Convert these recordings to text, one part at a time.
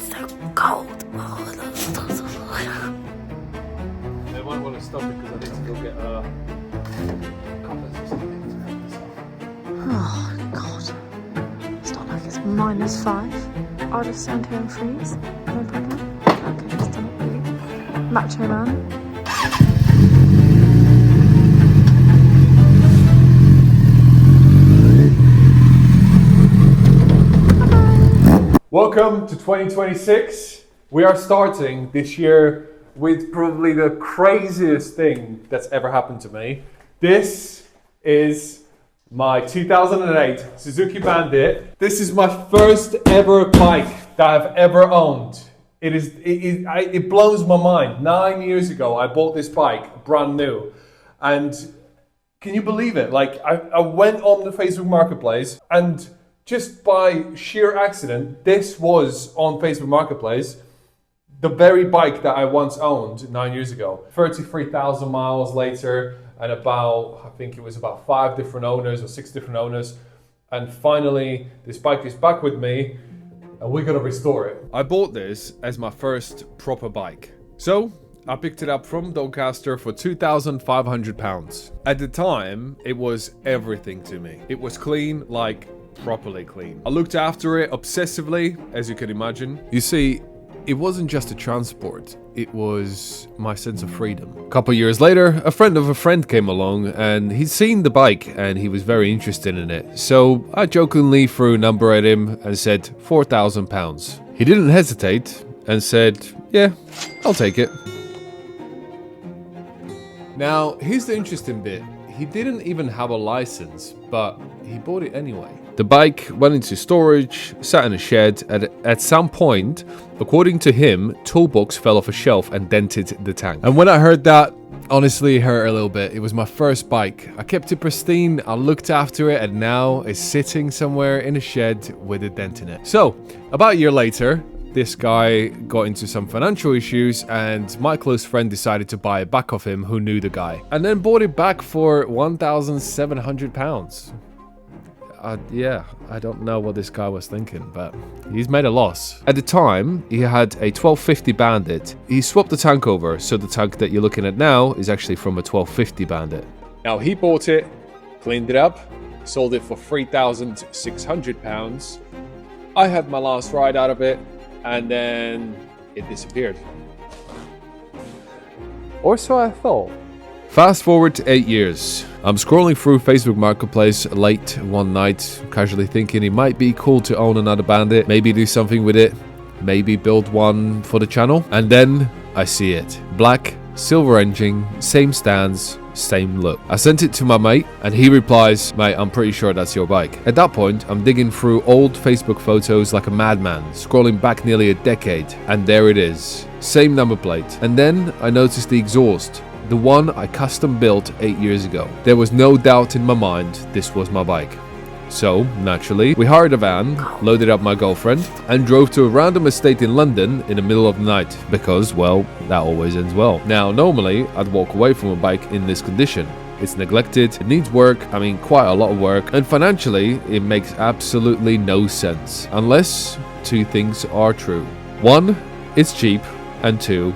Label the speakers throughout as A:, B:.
A: so cold.
B: They might want to stop it because I need to go get compass or something.
A: Oh god. It's not like it's -5. I'll just stand here and freeze. No problem. Okay, just done it really. Macho man.
B: Welcome to 2026. We are starting this year with probably the craziest thing that's ever happened to me. This is my 2008 Suzuki Bandit. This is my first ever bike that I've ever owned. It blows my mind. 9 years ago, I bought this bike, brand new. And can you believe it? Like, I went on the Facebook Marketplace and just by sheer accident, this was on Facebook Marketplace, the very bike that I once owned 9 years ago. 33,000 miles later, and I think it was about 5 different owners or 6 different owners. And finally, this bike is back with me, and we're gonna restore it. I bought this as my first proper bike. So, I picked it up from Doncaster for £2,500. At the time, it was everything to me. It was clean, like properly clean. I looked after it obsessively, as you can imagine. You see, it wasn't just a transport, it was my sense of freedom. A couple years later, a friend of a friend came along and he'd seen the bike and he was very interested in it. So I jokingly threw a number at him and said £4,000. He didn't hesitate and said, yeah, I'll take it. Now, here's the interesting bit. He didn't even have a license, but he bought it anyway. The bike went into storage, sat in a shed, and at some point, according to him, toolbox fell off a shelf and dented the tank. And when I heard that, honestly, it hurt a little bit. It was my first bike. I kept it pristine, I looked after it, and now it's sitting somewhere in a shed with a dent in it. So, about a year later, this guy got into some financial issues and my close friend decided to buy it back off him who knew the guy. And then bought it back for £1,700. Yeah, I don't know what this guy was thinking, but he's made a loss. At the time, he had a 1250 Bandit. He swapped the tank over, so the tank that you're looking at now is actually from a 1250 Bandit. Now, he bought it, cleaned it up, sold it for £3,600. I had my last ride out of it, and then it disappeared. Or so I thought. Fast forward to 8 years. I'm scrolling through Facebook Marketplace late one night, casually thinking it might be cool to own another Bandit, maybe do something with it, maybe build one for the channel. And then I see it. Black, silver engine, same stands, same look. I sent it to my mate and he replies, mate, I'm pretty sure that's your bike. At that point, I'm digging through old Facebook photos like a madman, scrolling back nearly a decade, and there it is. Same number plate. And then I noticed the exhaust. The one I custom built 8 years ago. There was no doubt in my mind this was my bike. So, naturally, we hired a van, loaded up my girlfriend, and drove to a random estate in London in the middle of the night. Because, well, that always ends well. Now, normally, I'd walk away from a bike in this condition. It's neglected, it needs work, I mean quite a lot of work, and financially, it makes absolutely no sense. Unless two things are true. One, it's cheap, and two,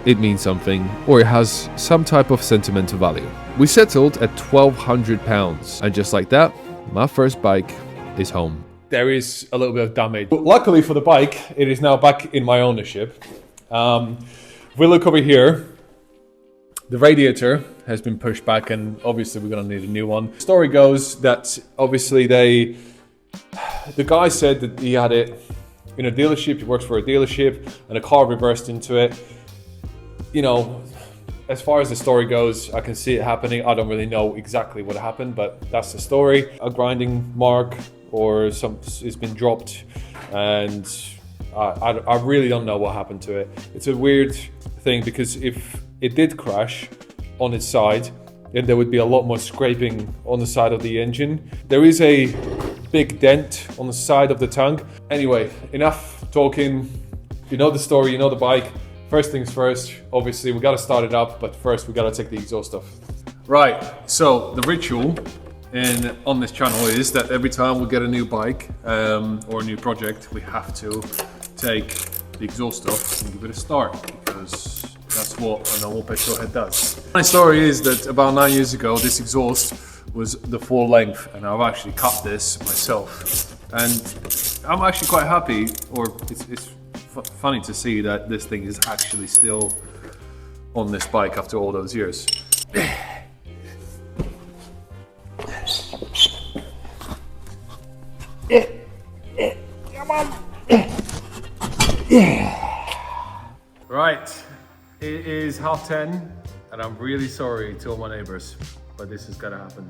B: it means something, or it has some type of sentimental value. We settled at £1,200, and just like that, my first bike is home. There is a little bit of damage. But luckily for the bike, it is now back in my ownership. If we look over here, the radiator has been pushed back, and obviously we're gonna need a new one. The story goes that obviously the guy said that he had it in a dealership, he works for a dealership, and a car reversed into it. You know, as far as the story goes, I can see it happening. I don't really know exactly what happened, but that's the story. A grinding mark or it's been dropped, and I really don't know what happened to it. It's a weird thing because if it did crash on its side, then there would be a lot more scraping on the side of the engine. There is a big dent on the side of the tank. Anyway, enough talking. You know the story, you know the bike. First things first, obviously we gotta start it up, but first we gotta take the exhaust off. Right, so the ritual on this channel is that every time we get a new bike or a new project, we have to take the exhaust off and give it a start, because that's what a normal petrol head does. My story is that about 9 years ago, this exhaust was the full length, and I've actually cut this myself. And I'm actually quite happy, or it's funny to see that this thing is actually still on this bike after all those years. Come on. Right, it is 10:30, and I'm really sorry to all my neighbors, but this is gonna happen.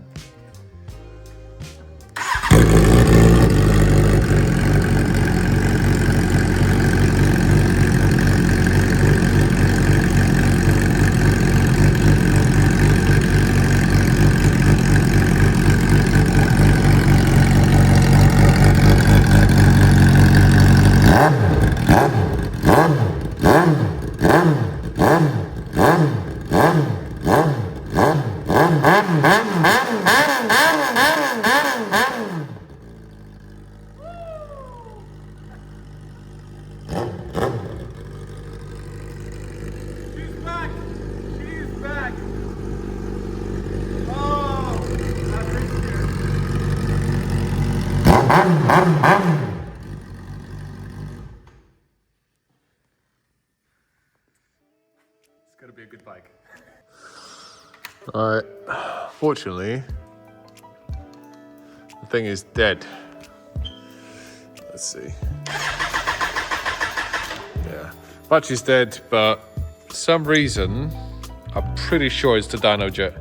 B: It's gonna be a good bike. Alright, fortunately, the thing is dead. Let's see. Yeah, battery's dead, but for some reason, I'm pretty sure it's the dyno jet.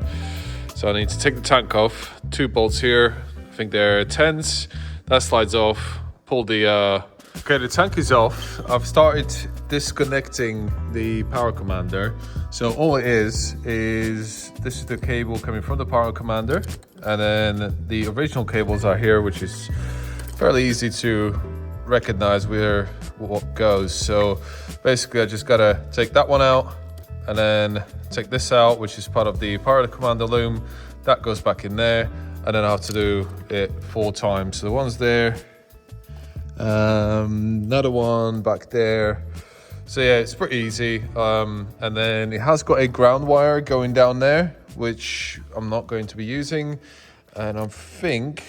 B: So I need to take the tank off, 2 bolts here, I think they're 10s, that slides off, pull the, okay, the tank is off. I've started disconnecting the power commander. So all it is this is the cable coming from the power commander, and then the original cables are here, which is fairly easy to recognize where what goes. So basically I just gotta take that one out and then take this out, which is part of the power commander loom. That goes back in there, and then I have to do it 4 times. So the one's there, another one back there. So yeah, it's pretty easy. And then it has got a ground wire going down there, which I'm not going to be using. And I think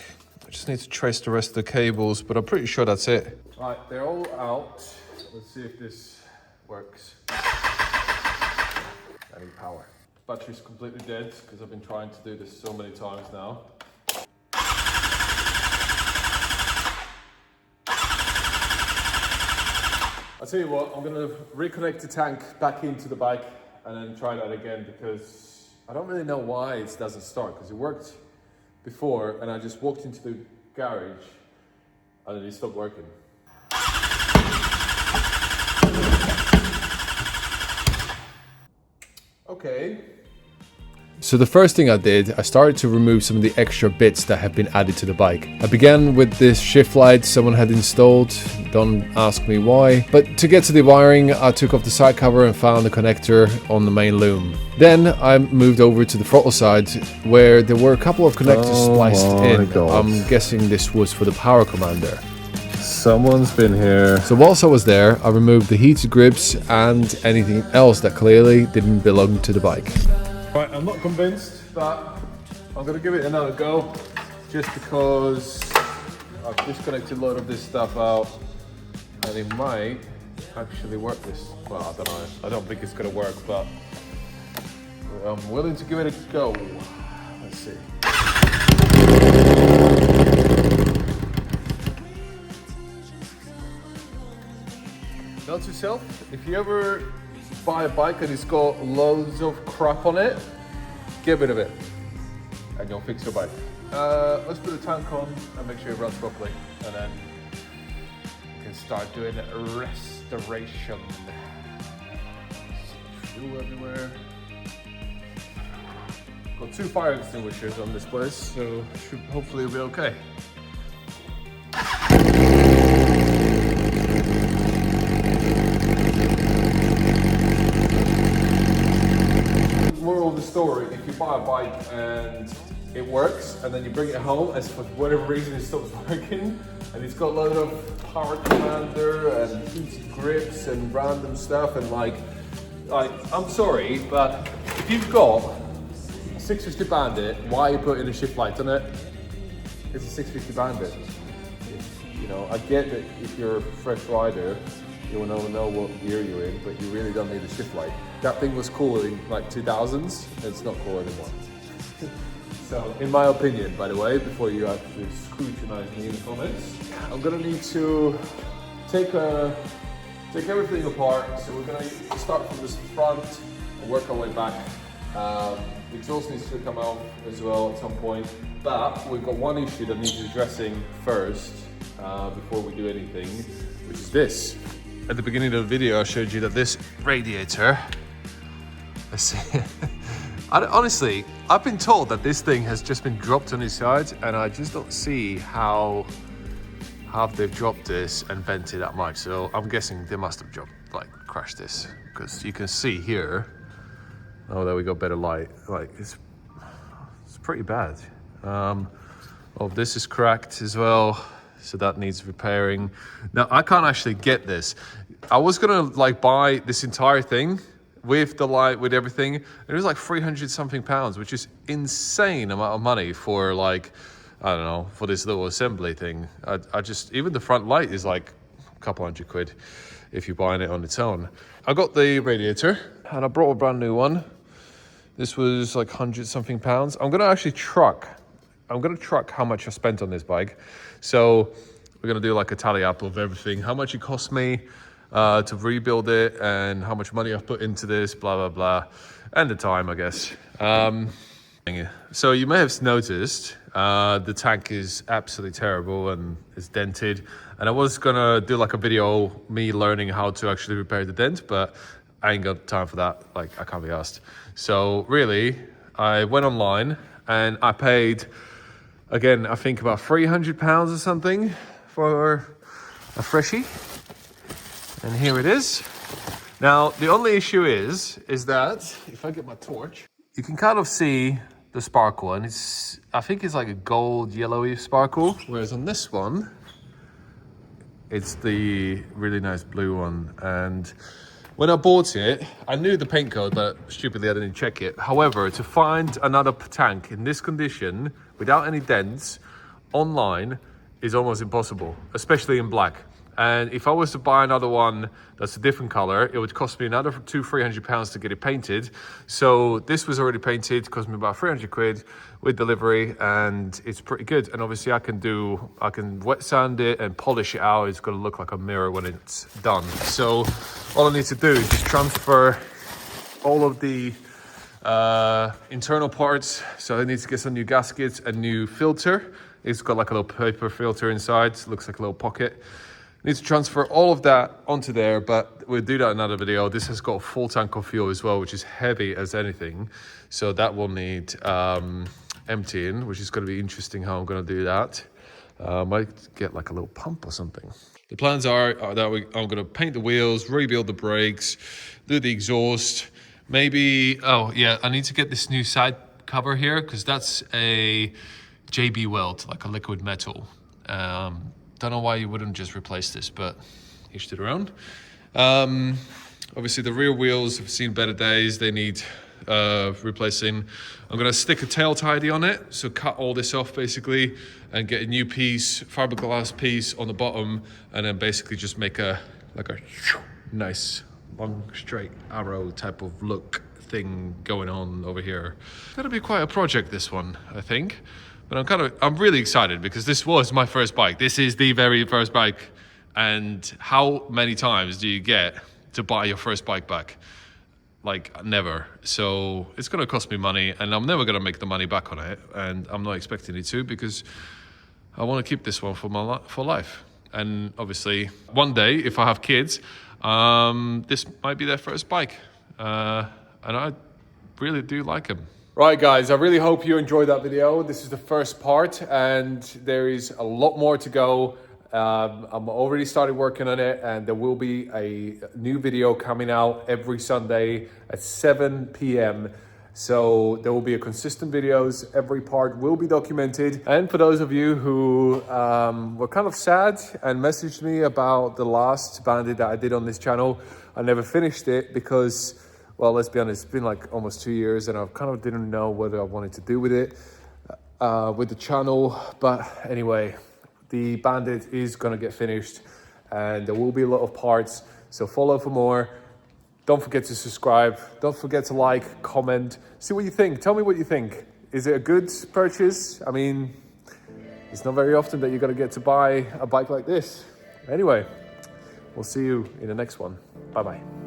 B: I just need to trace the rest of the cables, but I'm pretty sure that's it. Right, they're all out. Let's see if this works. I need power. Battery's completely dead because I've been trying to do this so many times now. I'll tell you what, I'm gonna reconnect the tank back into the bike and then try that again, because I don't really know why it doesn't start, because it worked before and I just walked into the garage and then it stopped working. Okay. So the first thing I did, I started to remove some of the extra bits that have been added to the bike. I began with this shift light someone had installed, don't ask me why. But to get to the wiring, I took off the side cover and found the connector on the main loom. Then I moved over to the throttle side, where there were a couple of connectors spliced in. God. I'm guessing this was for the power commander.
C: Someone's been here.
B: So whilst I was there, I removed the heated grips and anything else that clearly didn't belong to the bike.
C: Right, I'm not convinced, but I'm gonna give it another go, just because I've disconnected a lot of this stuff out, and it might actually work this. Well, I don't know. I don't think it's gonna work, but I'm willing to give it a go. Let's see. Note to yourself, if you ever buy a bike and it's got loads of crap on it, get rid of it and you'll fix your bike. Let's put the tank on and make sure it runs properly, and then we can start doing restoration. Fuel everywhere. Got 2 fire extinguishers on this place, so should hopefully be okay. Moral of the story, if you buy a bike and it works, and then you bring it home, and for whatever reason it stops working, and it's got a lot of power commander and heated grips and random stuff, and like I'm sorry, but if you've got a 650 Bandit, why are you putting a shift light on it? It's a 650 Bandit. You know, I get that if you're a fresh rider, you want to know what gear you're in, but you really don't need a shift light. That thing was cool in like 2000s, and it's not cool anymore. So, in my opinion, by the way, before you actually scrutinize me in the comments, I'm gonna need to take everything apart. So we're gonna start from this front and work our way back. The exhaust needs to come out as well at some point, but we've got one issue that needs addressing first before we do anything, which is this. At the beginning of the video, I showed you that this radiator, honestly, I've been told that this thing has just been dropped on its side, and I just don't see how they've dropped this and bent it that much. So I'm guessing they must have crashed this, because you can see here. Oh, there we go, better light. Like it's pretty bad. Oh, this is cracked as well, so that needs repairing. Now I can't actually get this. I was gonna buy this entire thing with the light, with everything. It was like 300 something pounds, which is insane amount of money for I don't know, for this little assembly thing. I just, even the front light is like a couple £100 if you're buying it on its own. I got the radiator and I brought a brand new one. This was like 100 something pounds. I'm gonna truck how much I spent on this bike. So we're gonna do like a tally up of everything, how much it cost me to rebuild it, and how much money I've put into this, blah, blah, blah, and the time, I guess. So you may have noticed the tank is absolutely terrible and it's dented. And I was gonna do like a video, me learning how to actually repair the dent, but I ain't got time for that. I can't be asked. So really, I went online and I paid, again, I think about £300 or something for a freshie. And here it is. Now, the only issue is that if I get my torch, you can kind of see the sparkle, and I think it's like a gold yellowy sparkle. Whereas on this one, it's the really nice blue one. And when I bought it, I knew the paint code, but stupidly I didn't check it. However, to find another tank in this condition, without any dents, online is almost impossible, especially in black. And if I was to buy another one that's a different color, it would cost me another £200-300 to get it painted. So this was already painted, cost me about £300 with delivery, and it's pretty good. And obviously I can wet sand it and polish it out. It's gonna look like a mirror when it's done. So all I need to do is just transfer all of the internal parts. So I need to get some new gaskets, a new filter. It's got like a little paper filter inside. It looks like a little pocket. Need to transfer all of that onto there, but we'll do that in another video. This has got a full tank of fuel as well, which is heavy as anything. So that will need emptying, which is going to be interesting how I'm going to do that. Might get like a little pump or something. The plans are that I'm going to paint the wheels, rebuild the brakes, do the exhaust. Maybe, oh yeah, I need to get this new side cover here, because that's a JB Weld, like a liquid metal. Don't know why you wouldn't just replace this, but each to their own. Obviously the rear wheels have seen better days. They need replacing. I'm gonna stick a tail tidy on it. So cut all this off basically and get a new piece, fiberglass piece on the bottom, and then basically just make a nice long straight arrow type of look thing going on over here. That'll be quite a project, this one, I think. But I'm really excited, because this was my first bike. This is the very first bike. And how many times do you get to buy your first bike back? Like, never. So it's gonna cost me money, and I'm never gonna make the money back on it. And I'm not expecting it to, because I wanna keep this one for life. And obviously, one day, if I have kids, this might be their first bike. And I really do like them. Right guys, I really hope you enjoyed that video. This is the first part, and there is a lot more to go. I'm already started working on it, and there will be a new video coming out every Sunday at 7 p.m. So there will be a consistent videos. Every part will be documented. And for those of you who were kind of sad and messaged me about the last Bandit that I did on this channel, I never finished it because, well, let's be honest, it's been like almost 2 years and I kind of didn't know what I wanted to do with it, with the channel. But anyway, the Bandit is gonna get finished and there will be a lot of parts. So follow for more. Don't forget to subscribe. Don't forget to like, comment, see what you think. Tell me what you think. Is it a good purchase? I mean, it's not very often that you're gonna get to buy a bike like this. Anyway, we'll see you in the next one. Bye-bye.